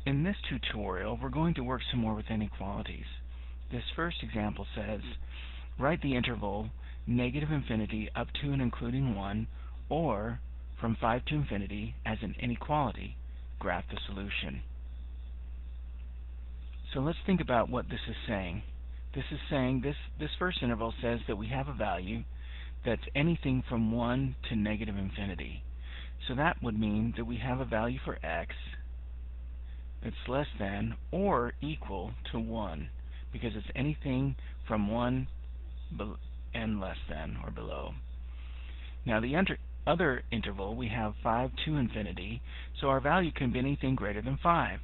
In this tutorial, we're going to work some more with inequalities. This first example says, write the interval negative infinity up to and including 1, or from 5 to infinity as an inequality. Graph the solution. So let's think about what this is saying. This is saying this first interval says that we have a value that's anything from 1 to negative infinity. So that would mean that we have a value for x that's less than or equal to 1, because it's anything from 1 and less than or below. Now the other interval, we have 5 to infinity, so our value can be anything greater than 5.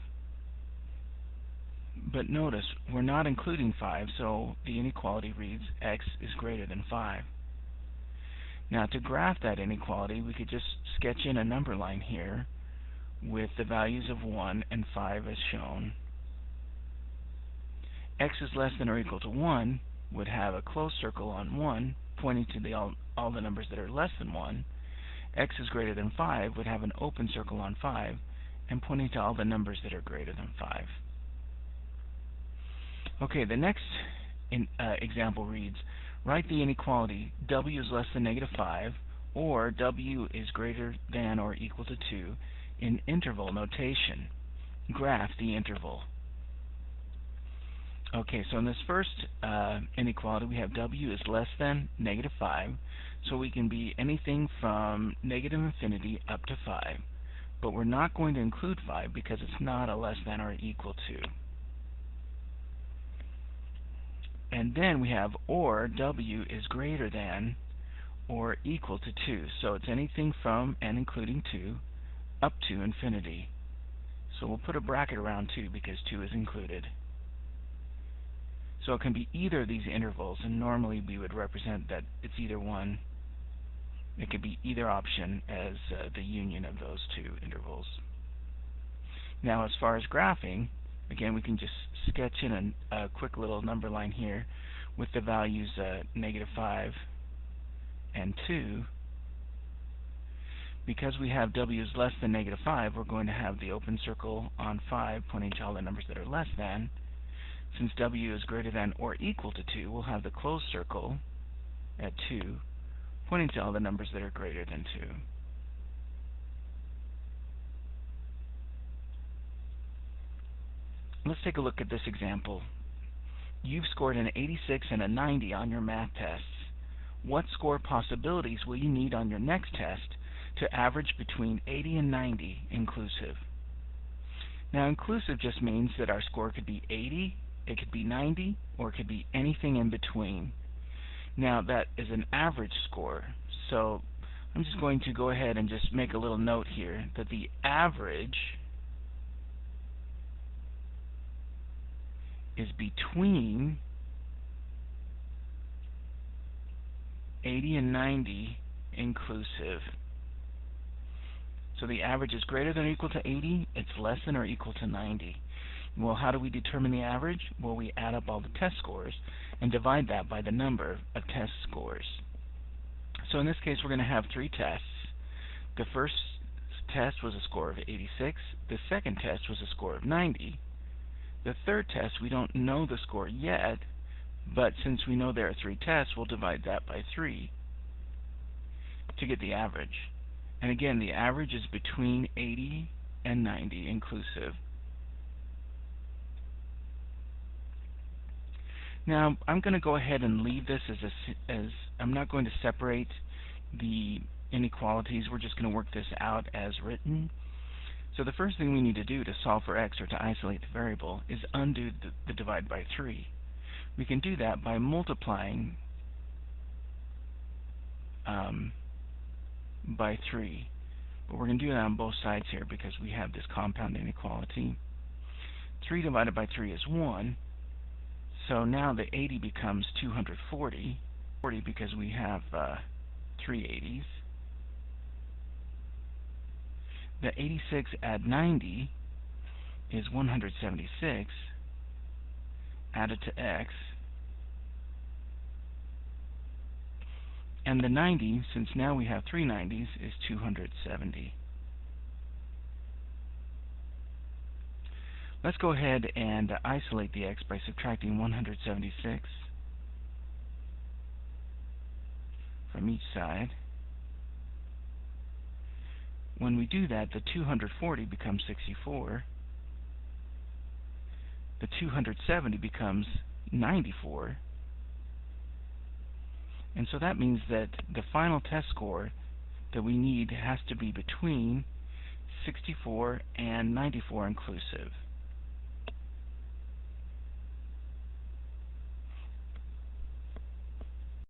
But notice, we're not including 5, so the inequality reads x is greater than 5. Now to graph that inequality, we could just sketch in a number line here with the values of 1 and 5 as shown. X is less than or equal to 1 would have a closed circle on 1, pointing to all the numbers that are less than 1. X is greater than 5 would have an open circle on 5, and pointing to all the numbers that are greater than 5. Okay, the next example reads, write the inequality w is less than negative 5, or w is greater than or equal to 2 in interval notation. Graph the interval. Okay, so in this first inequality, we have w is less than negative 5, so we can be anything from negative infinity up to 5. But we're not going to include 5 because it's not a less than or equal to. And then we have or w is greater than or equal to 2. So it's anything from and including 2 up to infinity. So we'll put a bracket around 2 because 2 is included. So it can be either of these intervals, and normally we would represent that it's either one. It could be either option as the union of those two intervals. Now as far as graphing, again, we can just sketch in a quick little number line here with the values negative 5 and 2. Because we have w is less than negative 5, we're going to have the open circle on 5 pointing to all the numbers that are less than. Since w is greater than or equal to 2, we'll have the closed circle at 2 pointing to all the numbers that are greater than 2. Let's take a look at this example. You've scored an 86 and a 90 on your math tests. What score possibilities will you need on your next test to average between 80 and 90 inclusive? Now inclusive just means that our score could be 80, it could be 90, or it could be anything in between. Now that is an average score, so I'm just going to go ahead and just make a little note here that the average is between 80 and 90 inclusive. So the average is greater than or equal to 80, it's less than or equal to 90. Well, how do we determine the average? Well, we add up all the test scores and divide that by the number of test scores. So in this case, we're going to have 3 tests. The first test was a score of 86. The second test was a score of 90. The third test, we don't know the score yet, but since we know there are 3 tests, we'll divide that by 3 to get the average. And again, the average is between 80 and 90 inclusive. Now, I'm going to go ahead and leave this as I'm not going to separate the inequalities. We're just going to work this out as written. So the first thing we need to do to solve for x or to isolate the variable is undo the divide by 3. We can do that by multiplying by 3. But we're going to do that on both sides here because we have this compound inequality. 3 divided by 3 is 1. So now the 80 becomes 240 because we have 3 80s. The 86 add 90 is 176 added to x. And the 90, since now we have 3 90s, is 270. Let's go ahead and isolate the x by subtracting 176 from each side. When we do that, the 240 becomes 64. The 270 becomes 94. And so that means that the final test score that we need has to be between 64 and 94 inclusive.